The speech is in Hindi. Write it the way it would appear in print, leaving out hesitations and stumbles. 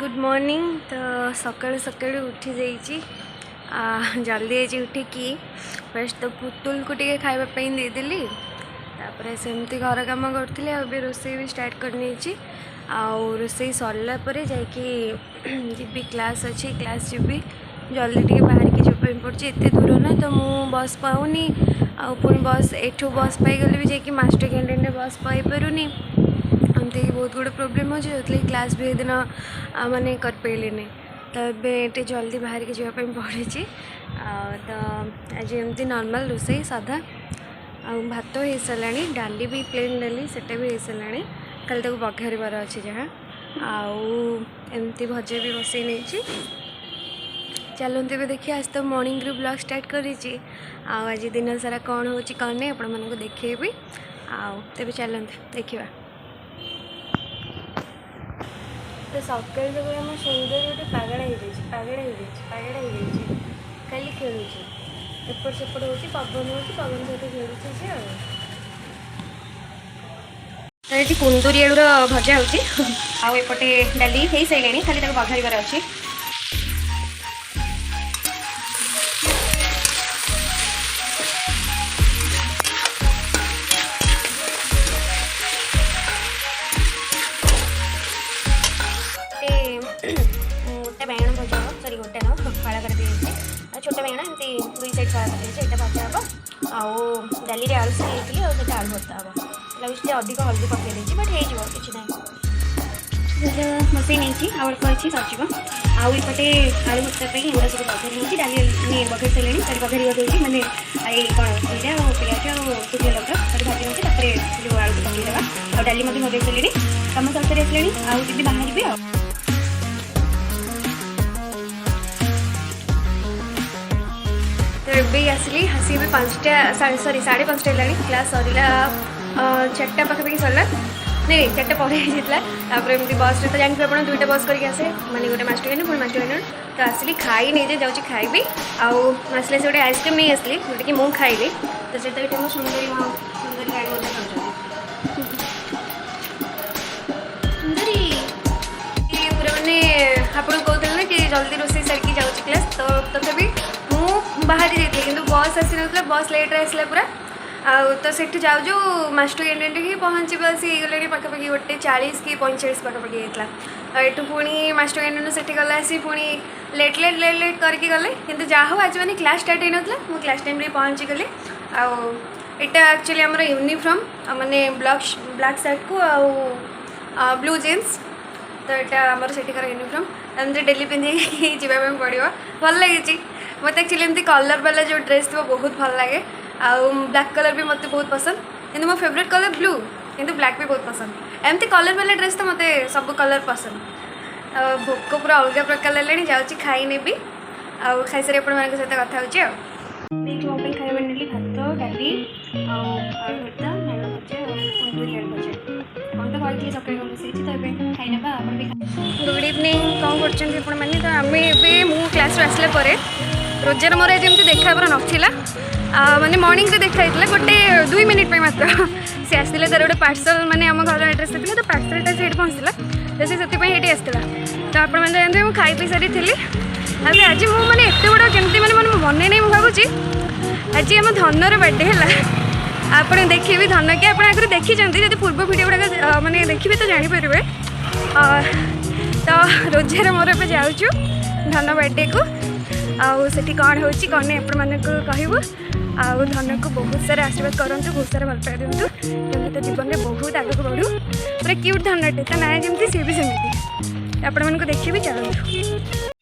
Good morning. तो सकाळु सकाळु उठी जाइए जल्दी आज उठिकी फर्स्ट तो पुतुल को टे खावाई देदेली तापर सेमती घर कम करी अभी रोसे भी स्टार्ट करनी रोसे सरला जी क्लास अच्छी क्लास जी जल्दी टे बाहर के जावाई पड़े एत दूर ना तो मु बस पाऊनी पुणी बस एठू बस पाईगले भी जाकि मास्टर कैंटीन बस पाई पारूनी एमती बहुत गुड़े प्रोब्लेम हो जो क्लास भी दिन माने कर पारे तो ये जल्दी बाहर के जावाई पड़े तो आज एमती नॉर्मल रोसे साधा भात हो सारा डाली भी प्लेन डाली सेटा भी हो सारा खाली तक बघार अच्छे जहाँ आमती भजा भी बसई नहीं चलते भी देखिए आज तो मॉर्निंग रू ब्लॉग स्टार्ट करी आज दिन सारा कौन हो कौन नहीं आपण मानक देखेबी तेज चलते देखा तो सकाल जो आम सुंदर गोटे पागड़ा खाली खेलुँ एपट सेपट हो पवन सहित खेलुचे तो ये कुंदूरी आलूर भजा होपटे डाली हो सारे खाली बघार अच्छी गोटे बैगण भजा हम सरी गोटे न फाड़ा कर छोटे बैगण एमती दुई साइड फाड़ा कर ये भजा हम आउ डाली आलू सिखी और आलू भर्ता हम लगे अधिक हल्दी पकई बट हो कि बसई नहीं अल्प अच्छी सजब आउपटे आलू भर्ता एवं सब बघार हो डाली बघार सारे बघार बदल मैंने कौन जीरा पिज और सूर्य लगा भाजी होती जो आलू पकईदेवा और डाली बघाई सारे कम सरकारी आसले आउे बाहर तो ये आसली हसी भी 5टा सॉरी 5:30 है क्लास सरला 4टा पाखापाखि सरला नहीं 4टा पढ़े जाता एमती बस तो जानते आप 2टा बस करके आसे माने गोटे मास्टर कैंटीन पुणी मास्टर कैंटीन तो आसली खाई नहीं जाऊँगी खाइबी आसले से गोटे आइसक्रीम नहीं आसली जोटा कि मुझे खाइली तो से ये सुंदरी सुंदरी गाड़ी बोलते सुंदरी ये पूरा मैंने आपको कहते ना कि जल्दी रोसे सारिकी जाऊँगी क्लास तो तथापि बाहर जाइए कि बस आसी ना बस लेट्रे आसला पूरा तो सेठी जाऊँ मास्टर कैंटीन ही पहुँचवा सी गले पाखापाखि गोटे 40 कि 45 पाखापाखि होता एठू पुणी मास्टर कैंटीन से गला आसी पुणी लेट करके गले कि जहाँ हो आज मैंने क्लास स्टार्ट होना मुझे क्लास टाइम पहुँची गली आटा एक्चुअली आम यूनिफॉर्म माने ब्लैक शर्ट को ब्लू जीन्स तो यहाँ आमर सेठिकार यूनिफॉर्म एमती डेली पिंधि जावाई पड़ो भल लगी मत एक्चुअली एमती कलर वाला जो ड्रेस थी बहुत भल लगे ब्लैक कलर भी मत बहुत पसंद किंतु मो फेवरेट कलर ब्लू किंतु ब्लैक भी बहुत पसंद एमती कलर वाला ड्रेस तो मत सब कलर पसंद भोक पूरा अलग प्रकार लगे जाऊँगी खाई नेबी खाई सारी आप सहित कथा हो खाଇବା ନେଲି ଭାତ ଡାଲି ଆଉ ଆଳୁ ଭର୍ତ୍ତା ବାଇଗଣ ଭଜା ଆଉ କୁନ୍ଦୁରି ଆଳୁ ଭଜା କ'ଣ ତ କହିଥିଲି ସକାଳେ କ'ଣ ବସେଇଛି ତ ଏବେ ଖାଇନେବା ଆପଣ ବି ଗୁଡ୍ ଇଭିନିଂ କ'ଣ କରୁଛନ୍ତି ଆପଣମାନେ ତ ଆମେ ଏବେ ମୁଁ କ୍ଲାସ୍ରୁ ଆସିଲା ପରେ ରୋଜାର ମୋର ଯେମିତି ଦେଖା ହେବାର ନଥିଲା ମାନେ ମର୍ଣ୍ଣିଂରେ ଦେଖା ହେଇଥିଲା ଗୋଟେ 2 ମିନିଟ୍ ପାଇଁ ମାତ୍ର ସେ ଆସିଥିଲେ ତାର ଗୋଟେ ପାର୍ସଲ ମାନେ ଆମ ଘର ଆଡ୍ରେସ୍ ଥିଲା ତ ପାର୍ସଲଟା ସେଇଠି ପହଞ୍ଚିଥିଲା ତ ସେ ସେଥିପାଇଁ ଏଇଠି ଆସିଥିଲା ତ ଆପଣମାନେ ଜାଣନ୍ତି ମୁଁ ଖାଇ ପିଇ ସାରିଥିଲି ଆଉ ଆଜି ମୁଁ ମାନେ ଏତେ ବଡ଼ କେମିତି ମାନେ ମୁଁ ବନେଇ ନାହିଁ ମୁଁ ଭାବୁଛି आज आम धनर बर्थडे है आप देखिए धन कि आप आगे देखी जब पूर्व भिडियो गुड़ा माने देखिए तो जानीपर तो रोजार मोर ए जाऊँ धन बर्थडे को आठी कौन हो कौन नहीं आपण मानक कहूँ आउ धन को बहुत सारा आशीर्वाद करूँ बहुत सारा भल पाई दिंतु जमी तो जीवन में बहुत आगे बढ़ू पूरा क्यूट धनटे तो ना जमी सी भी सेमती आपण मानक देखिए चलते